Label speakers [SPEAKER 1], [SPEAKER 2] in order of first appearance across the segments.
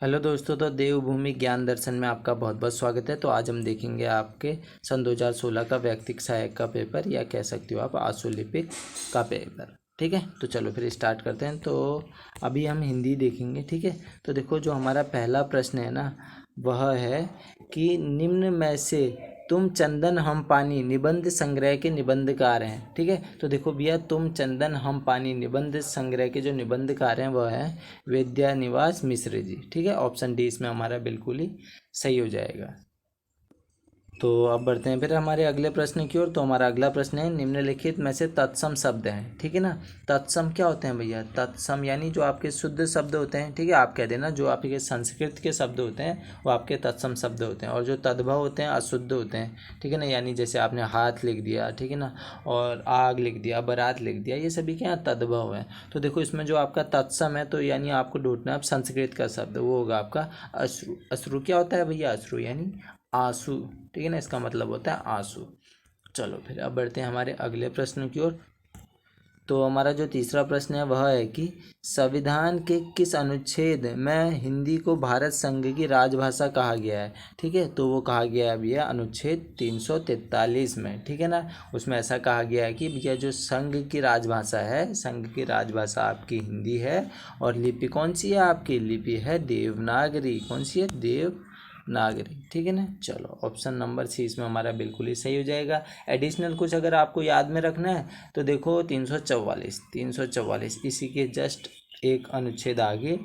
[SPEAKER 1] Hello दोस्तों, तो देवभूमि ज्ञान दर्शन में आपका बहुत बहुत स्वागत है। तो आज हम देखेंगे आपके सन 2016 का व्यक्तिक सहायक का पेपर, या कह सकते हो आप आशुलिपिक का पेपर। ठीक है, तो चलो फिर स्टार्ट करते हैं। तो अभी हम हिंदी देखेंगे। ठीक है, तो देखो जो हमारा पहला प्रश्न है ना, वह है कि निम्न में से तुम चंदन हम पानी निबंध संग्रह के निबंधकार हैं। ठीक है, तो देखो भैया, तुम चंदन हम पानी निबंध संग्रह के जो निबंधकार हैं वह है विद्यानिवास मिश्र जी। ठीक है, ऑप्शन डी इसमें हमारा बिल्कुल ही सही हो जाएगा। तो अब बढ़ते हैं फिर हमारे अगले प्रश्न की ओर। तो हमारा अगला प्रश्न है, निम्नलिखित में से तत्सम शब्द हैं। ठीक है ना, तत्सम क्या होते हैं भैया? तत्सम यानी जो आपके शुद्ध शब्द होते हैं। ठीक है, आप कह देना जो आपके संस्कृत के शब्द होते हैं वो आपके तत्सम शब्द होते हैं, और जो तद्भव होते हैं अशुद्ध होते हैं। ठीक है ना, यानी जैसे आपने हाथ लिख दिया, ठीक है ना, और आग लिख दिया, बारात लिख दिया, ये सभी क्या तद्भव है। तो देखो इसमें जो आपका तत्सम है, तो यानी आपको ढूंढना है संस्कृत का शब्द, वो होगा आपका अश्रु। अश्रु क्या होता है भैया? अश्रु यानी आंसू। ठीक है ना, इसका मतलब होता है आंसू। चलो फिर अब बढ़ते हैं हमारे अगले प्रश्न की ओर। तो हमारा जो तीसरा प्रश्न है वह है कि संविधान के किस अनुच्छेद में हिंदी को भारत संघ की राजभाषा कहा गया है? ठीक है, तो वो कहा गया है भैया अनुच्छेद 343 में। ठीक है ना, उसमें ऐसा कहा गया है कि भैया जो संघ की राजभाषा है, संघ की राजभाषा आपकी हिंदी है, और लिपि कौन सी है आपकी? लिपि है देवनागरी। कौन सी है? देवनागरी। ठीक है ना, चलो ऑप्शन नंबर सी इसमें हमारा बिल्कुल ही सही हो जाएगा। एडिशनल कुछ अगर आपको याद में रखना है तो देखो 344 इसी के जस्ट एक अनुच्छेद आगे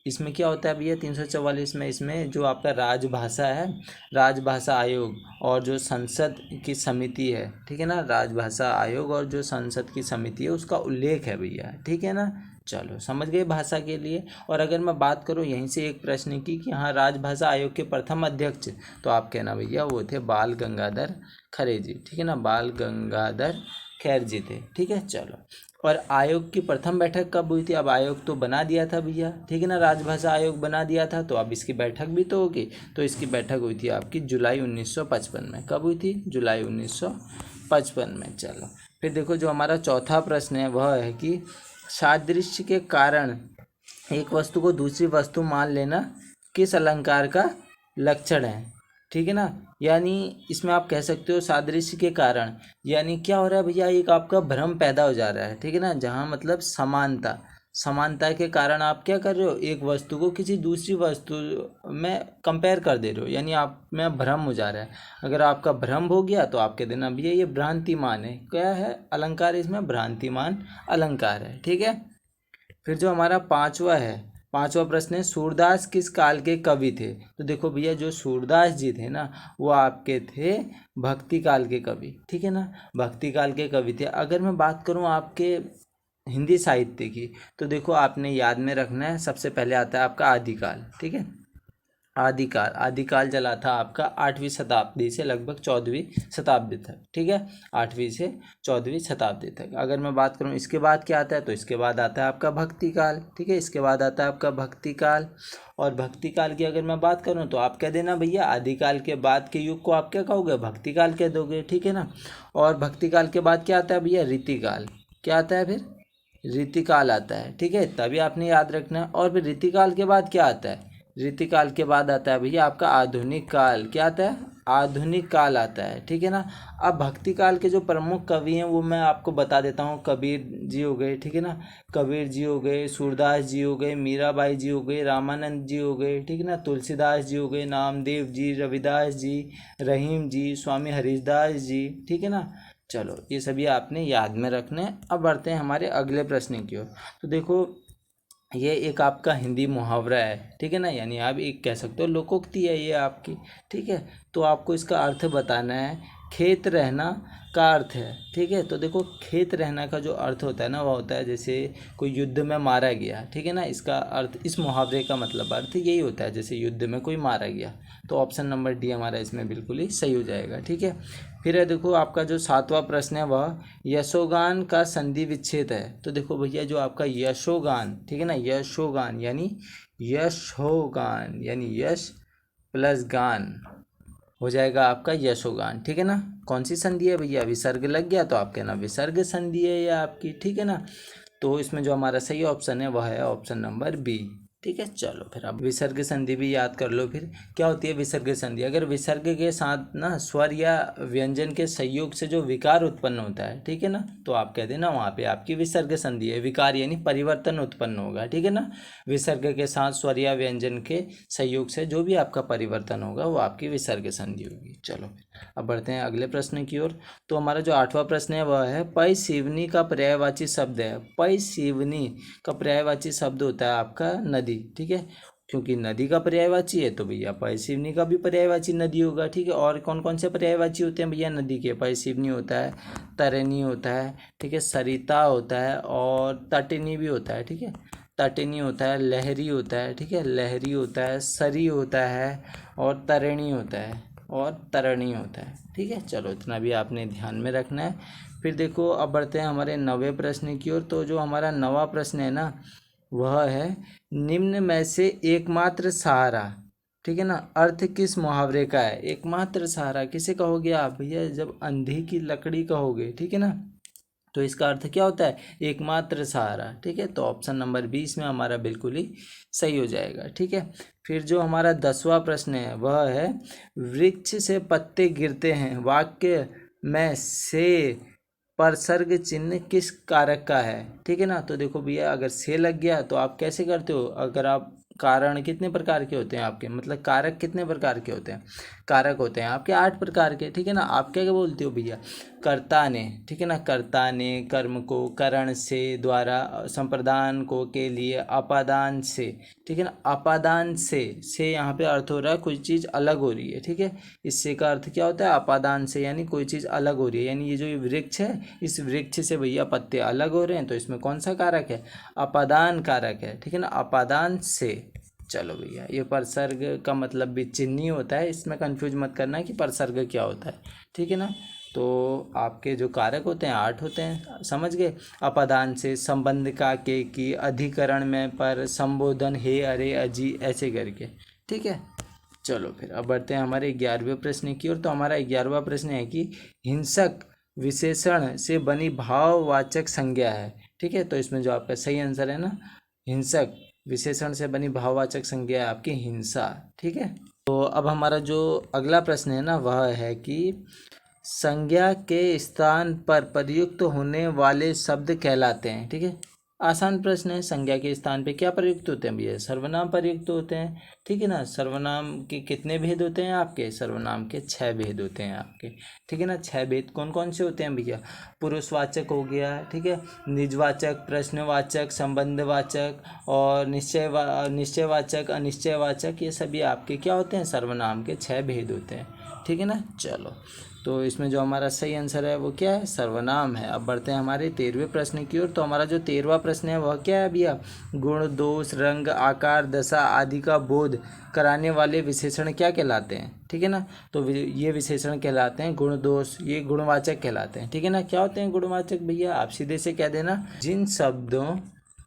[SPEAKER 1] इसमें क्या होता है भैया? 344 में इसमें जो आपका राजभाषा है, राजभाषा आयोग और जो संसद की समिति है, ठीक है ना, राजभाषा आयोग और जो संसद की समिति है उसका उल्लेख है भैया। ठीक है ना, चलो समझ गए भाषा के लिए। और अगर मैं बात करूँ यहीं से एक प्रश्न की कि हाँ राजभाषा आयोग के प्रथम अध्यक्ष, तो आप कहना भैया वो थे बाल गंगाधर खरे जी। ठीक है ना, बाल गंगाधर खैर जी थे। ठीक है, चलो। और आयोग की प्रथम बैठक कब हुई थी? अब आयोग तो बना दिया था भैया, ठीक है ना, राजभाषा आयोग बना दिया था, तो अब इसकी बैठक भी तो होगी। तो इसकी बैठक हुई थी आपकी जुलाई 1955 में। कब हुई थी? जुलाई 1955 में। चलो फिर देखो जो हमारा चौथा प्रश्न है वह है कि सादृश्य के कारण एक वस्तु को दूसरी वस्तु मान लेना किस अलंकार का लक्षण है? ठीक है ना, यानी इसमें आप कह सकते हो सादृश्य के कारण, यानी क्या हो रहा है भैया? एक आपका भ्रम पैदा हो जा रहा है। ठीक है ना, जहाँ मतलब समानता, समानता के कारण आप क्या कर रहे हो? एक वस्तु को किसी दूसरी वस्तु में कंपेयर कर दे रहे हो, यानी आप में भ्रम हो जा रहा है। अगर आपका भ्रम हो गया तो आप कह देना भैया ये भ्रांतिमान है। क्या है अलंकार? इसमें भ्रांतिमान अलंकार है। ठीक है, फिर जो हमारा पांचवा प्रश्न है, सूरदास किस काल के कवि थे? तो देखो भैया जो सूरदास जी थे ना वो आपके थे भक्ति काल के कवि। ठीक है ना, भक्ति काल के कवि थे। अगर मैं बात करूं आपके हिंदी साहित्य की, तो देखो आपने याद में रखना है, सबसे पहले आता है आपका आदिकाल। ठीक है, आदिकाल, आदिकाल चला था आपका 8वीं शताब्दी से लगभग 14वीं शताब्दी तक। ठीक है, 8वीं से 14वीं शताब्दी तक। अगर मैं बात करूं इसके बाद क्या आता है, तो इसके बाद आता है आपका भक्ति काल। ठीक है, इसके बाद आता है आपका भक्ति काल। और भक्ति काल की अगर मैं बात करूं तो आप कह देना भैया आदिकाल के बाद के युग को आप क्या कहोगे? भक्ति काल कह दोगे। ठीक है ना, और भक्ति काल के बाद क्या आता है भैया? रीतिकाल। क्या आता है फिर? रीतिकाल आता है। ठीक है, तभी आपने याद रखना है। और फिर रीतिकाल के बाद क्या आता है? रीतिकाल के बाद आता है भैया आपका आधुनिक काल। क्या आता है? आधुनिक काल आता है। ठीक है ना, अब भक्ति काल के जो प्रमुख कवि हैं वो मैं आपको बता देता हूँ। कबीर जी हो गए, ठीक है ना, कबीर जी हो गए, सूरदास जी हो गए, मीराबाई जी हो गए, रामानंद जी हो गए, ठीक है ना, तुलसीदास जी हो गए, नामदेव जी, रविदास जी, रहीम जी, स्वामी हरिदास जी। ठीक है ना, चलो ये सभी आपने याद में रखने हैं। अब बढ़ते हैं हमारे अगले प्रश्न की ओर। तो देखो ये एक आपका हिंदी मुहावरा है। ठीक है ना, यानी आप एक कह सकते हो लोकोक्ति है ये आपकी। ठीक है, तो आपको इसका अर्थ बताना है। खेत रहना का अर्थ है। ठीक है, तो देखो खेत रहना का जो अर्थ होता है ना वह होता है जैसे कोई युद्ध में मारा गया। ठीक है ना, इसका अर्थ, इस मुहावरे का मतलब अर्थ यही होता है जैसे युद्ध में कोई मारा गया। तो ऑप्शन नंबर डी हमारा इसमें बिल्कुल ही सही हो जाएगा। ठीक है, फिर है देखो आपका जो सातवां प्रश्न है वह यशोगान का संधि विच्छेद है। तो देखो भैया जो आपका यशोगान, ठीक है ना, यशोगान यानी यशोगान यानी यश प्लस गान हो जाएगा आपका यशोगान। ठीक है ना, कौन सी संधि है भैया? विसर्ग लग गया तो आप कहना विसर्ग संधि है ये आपकी। ठीक है ना, तो इसमें जो हमारा सही ऑप्शन है वह है ऑप्शन नंबर बी। ठीक है। चलो फिर अब विसर्ग संधि भी याद कर लो। फिर क्या होती है विसर्ग संधि? अगर विसर्ग के साथ ना स्वर या व्यंजन के संयोग से जो विकार उत्पन्न होता है, ठीक है ना, तो आप कह देना वहाँ पे आपकी विसर्ग संधि है। विकार यानी परिवर्तन उत्पन्न होगा, ठीक है ना। विसर्ग के साथ स्वर या व्यंजन के संयोग से जो भी आपका परिवर्तन होगा वो आपकी विसर्ग संधि होगी। चलो अब बढ़ते हैं अगले प्रश्न की ओर। तो हमारा जो 8वां प्रश्न है वह है पै सीवनी का पर्यायवाची शब्द है। पै सीवनी का पर्यायवाची शब्द होता है आपका नदी, ठीक है। क्योंकि नदी का पर्यायवाची है तो भैया पै सीवनी का भी पर्यायवाची नदी होगा, ठीक है। और कौन कौन से पर्यायवाची होते हैं भैया नदी के? पै सीवनी होता है, तरनी होता है, ठीक है, सरिता होता है और तटिनी भी होता है, ठीक है। तटिनी होता है, लहरी होता है, ठीक है, लहरी होता है, सरी होता है और तरिणी होता है और तरणी होता है, ठीक है। चलो इतना भी आपने ध्यान में रखना है। फिर देखो अब बढ़ते हैं हमारे 9वें प्रश्न की ओर। तो जो हमारा 9वां प्रश्न है ना वह है निम्न में से एकमात्र सहारा, ठीक है ना, अर्थ किस मुहावरे का है? एकमात्र सहारा किसे कहोगे आप भैया? जब अंधी की लकड़ी कहोगे, ठीक है ना, तो इसका अर्थ क्या होता है? एकमात्र सहारा, ठीक है। तो ऑप्शन नंबर 20 में हमारा बिल्कुल ही सही हो जाएगा, ठीक है। फिर जो हमारा 10वां प्रश्न है वह है वृक्ष से पत्ते गिरते हैं वाक्य में से परसर्ग चिन्ह किस कारक का है, ठीक है ना। तो देखो भैया अगर से लग गया तो आप कैसे करते हो? अगर आप कारण कितने प्रकार के होते हैं आपके, मतलब कारक कितने प्रकार के होते हैं? कारक होते हैं आपके 8 प्रकार के, ठीक है ना। आप क्या क्या बोलते हो भैया? कर्ता ने, ठीक है ना, कर्ता ने कर्म को करण से द्वारा, संप्रदान को के लिए अपादान से, ठीक है ना। अपादान से यहाँ पे अर्थ हो रहा है कोई चीज़ अलग हो रही है, ठीक है। इससे का अर्थ क्या होता है? अपादान से यानी कोई चीज़ अलग हो रही है, यानी ये जो वृक्ष है इस वृक्ष से भैया पत्ते अलग हो रहे हैं, तो इसमें कौन सा कारक है? अपादान कारक है, ठीक है ना, अपादान से। चलो भैया ये परसर्ग का मतलब भी चिन्ह ही होता है, इसमें कंफ्यूज मत करना कि परसर्ग क्या होता है, ठीक है ना। तो आपके जो कारक होते हैं 8 होते हैं, समझ गए। अपादान से, संबंध का के की, अधिकरण में, पर, संबोधन, हे, अरे, अजी, ऐसे करके, ठीक है। चलो फिर अब बढ़ते हैं हमारे 11वें प्रश्न की ओर। तो हमारा 11वां प्रश्न है कि हिंसक विशेषण से बनी भाववाचक संज्ञा है, ठीक है। तो इसमें जो आपका सही आंसर है ना, हिंसक विशेषण से बनी भाववाचक संज्ञा है आपकी हिंसा, ठीक है। तो अब हमारा जो अगला प्रश्न है ना वह है कि संज्ञा के स्थान पर प्रयुक्त होने वाले शब्द कहलाते हैं, ठीक है। आसान प्रश्न है। संज्ञा के स्थान पे क्या प्रयुक्त होते हैं भैया? सर्वनाम प्रयुक्त होते हैं, ठीक है ना। सर्वनाम के कितने भेद होते हैं आपके? सर्वनाम के 6 भेद होते हैं आपके, ठीक है ना। 6 भेद कौन कौन से होते हैं भैया? पुरुषवाचक हो गया, ठीक है, निजवाचक, प्रश्नवाचक, संबंधवाचक और निश्चयवाचक, अनिश्चयवाचक, ये सभी आपके क्या होते हैं? सर्वनाम के 6 भेद होते हैं, ठीक है ना। चलो तो इसमें जो हमारा सही आंसर है वो क्या है? सर्वनाम है। अब बढ़ते हैं हमारे 13वें प्रश्न की ओर। तो हमारा जो 13वां प्रश्न है वह क्या है भैया? गुण, दोष, रंग, आकार, दशा आदि का बोध कराने वाले विशेषण क्या कहलाते हैं, ठीक है ना। तो ये विशेषण कहलाते हैं गुण, दोष, ये गुणवाचक कहलाते हैं, ठीक है ना। क्या होते हैं गुणवाचक भैया? आप सीधे से कह देना जिन शब्दों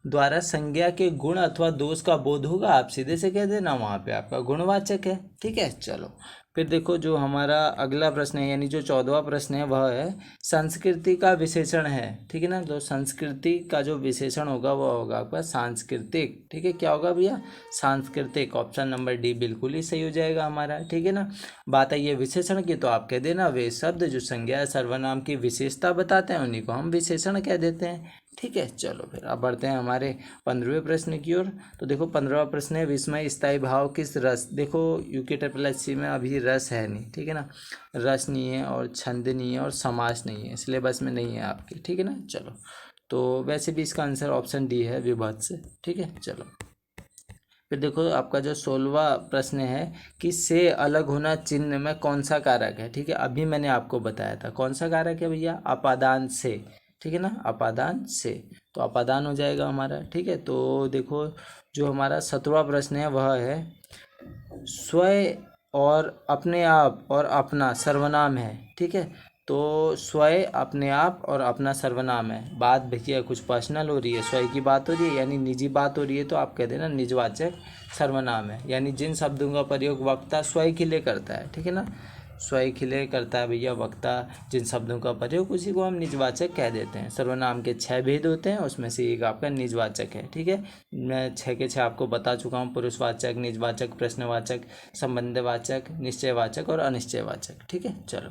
[SPEAKER 1] द्वारा संज्ञा के गुण अथवा दोष का बोध होगा, आप सीधे से कह देना वहाँ पे आपका गुणवाचक है, ठीक है। चलो फिर देखो जो हमारा अगला प्रश्न है यानी जो 14वां प्रश्न है वह है संस्कृति का विशेषण है, ठीक है ना। तो संस्कृति का जो विशेषण होगा वह होगा आपका सांस्कृतिक, ठीक है। क्या होगा भैया? सांस्कृतिक। ऑप्शन नंबर डी बिल्कुल ही सही हो जाएगा हमारा, ठीक है ना। बात आई है विशेषण की तो आप कह देना वे शब्द जो संज्ञा सर्वनाम की विशेषता बताते हैं उन्हीं को हम विशेषण कह देते हैं, ठीक है। चलो फिर अब बढ़ते हैं हमारे 15वें प्रश्न की ओर। तो देखो 15वां प्रश्न है विस्मय स्थायी भाव किस रस। देखो UKSSC में अभी रस है नहीं, ठीक है ना। रस नहीं है और छंद नहीं है और समास नहीं है, सिलेबस में नहीं है आपके, ठीक है ना। चलो तो वैसे भी इसका आंसर ऑप्शन डी है विभत्स, ठीक है। चलो फिर देखो आपका जो 16वां प्रश्न है कि से अलग होना चिन्ह में कौन सा कारक है, ठीक है। अभी मैंने आपको बताया था कौन सा कारक है भैया? अपादान से, ठीक है ना, अपादान से। तो अपादान हो जाएगा हमारा, ठीक है। तो देखो जो हमारा 17वां प्रश्न है वह है स्वयं और अपने आप और अपना सर्वनाम है, ठीक है। तो स्वयं, अपने आप और अपना सर्वनाम है। बात भैया कुछ पर्सनल हो रही है, स्वयं की बात हो रही है यानी निजी बात हो रही है, तो आप कह देना निजवाचक सर्वनाम है, यानी जिन शब्दों का प्रयोग वक्ता स्वयं के लिए करता है, ठीक है ना। स्वयं खिले करता है भैया वक्ता जिन शब्दों का प्रयोग, उसी को हम निजवाचक कह देते हैं। सर्वनाम के 6 भेद होते हैं, उसमें से एक आपका निजवाचक है। ठीक है, मैं 6 के 6 आपको बता चुका हूँ, पुरुषवाचक, निजवाचक, प्रश्नवाचक, संबंधवाचक, निश्चयवाचक और अनिश्चयवाचक। ठीक है, चलो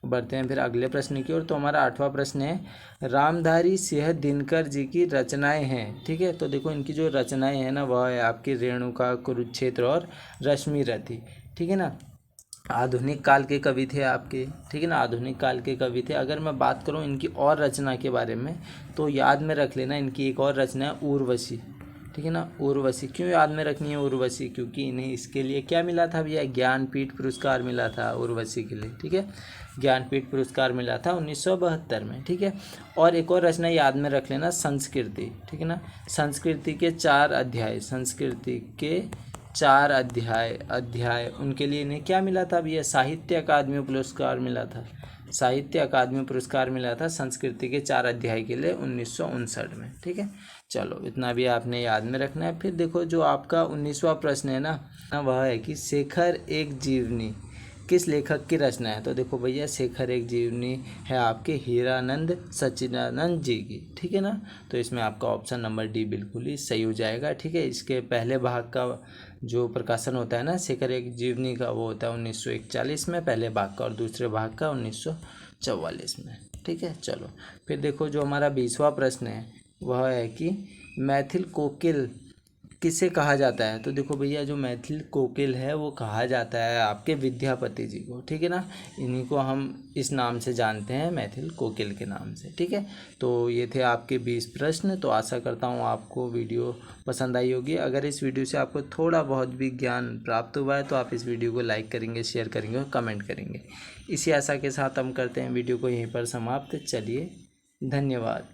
[SPEAKER 1] बढ़ते हैं फिर अगले प्रश्न की ओर। तो हमारा 8वां प्रश्न है रामधारी सिंह दिनकर जी की रचनाएं हैं। ठीक है, तो देखो इनकी जो रचनाएं हैं ना वह है आपकी रेणुका, कुरुक्षेत्र और रश्मिरथी। ठीक है ना, आधुनिक काल के कवि थे आपके। ठीक है ना, आधुनिक काल के कवि थे। अगर मैं बात करूं इनकी और रचना के बारे में तो याद में रख लेना, इनकी एक और रचना है उर्वशी। ठीक है ना, उर्वशी क्यों याद में रखनी है उर्वशी, क्योंकि इन्हें इसके लिए क्या मिला था भैया, ज्ञानपीठ पुरस्कार मिला था उर्वशी के लिए। ठीक है, ज्ञानपीठ पुरस्कार मिला था 1972 में। ठीक है, और एक और रचना याद में रख लेना संस्कृति। ठीक है ना, संस्कृति के 4 अध्याय, संस्कृति के 4 अध्याय उनके लिए इन्हें क्या मिला था भैया, साहित्य अकादमी पुरस्कार मिला था। साहित्य अकादमी पुरस्कार मिला था संस्कृति के 4 अध्याय के लिए 1959 में। ठीक है, चलो इतना भी आपने याद में रखना है। फिर देखो जो आपका 19वां प्रश्न है ना वह है कि शेखर एक जीवनी किस लेखक की रचना है। तो देखो भैया शेखर एक जीवनी है आपके हीरानंद सच्चिदानंद जी की। ठीक है ना, तो इसमें आपका ऑप्शन नंबर डी बिल्कुल ही सही हो जाएगा। ठीक है, इसके पहले भाग का जो प्रकाशन होता है ना शेखर एक जीवनी का वो होता है 1941 में पहले भाग का, और दूसरे भाग का 1944 में। ठीक है, चलो फिर देखो जो हमारा 20वां प्रश्न है वह है कि मैथिल कोकिल किसे कहा जाता है। तो देखो भैया जो मैथिल कोकिल है वो कहा जाता है आपके विद्यापति जी को। ठीक है ना, इन्हीं को हम इस नाम से जानते हैं, मैथिल कोकिल के नाम से। ठीक है, तो ये थे आपके 20 प्रश्न। तो आशा करता हूँ आपको वीडियो पसंद आई होगी। अगर इस वीडियो से आपको थोड़ा बहुत भी ज्ञान प्राप्त हुआ है तो आप इस वीडियो को लाइक करेंगे, शेयर करेंगे और कमेंट करेंगे। इसी आशा के साथ हम करते हैं वीडियो को यहीं पर समाप्त। चलिए, धन्यवाद।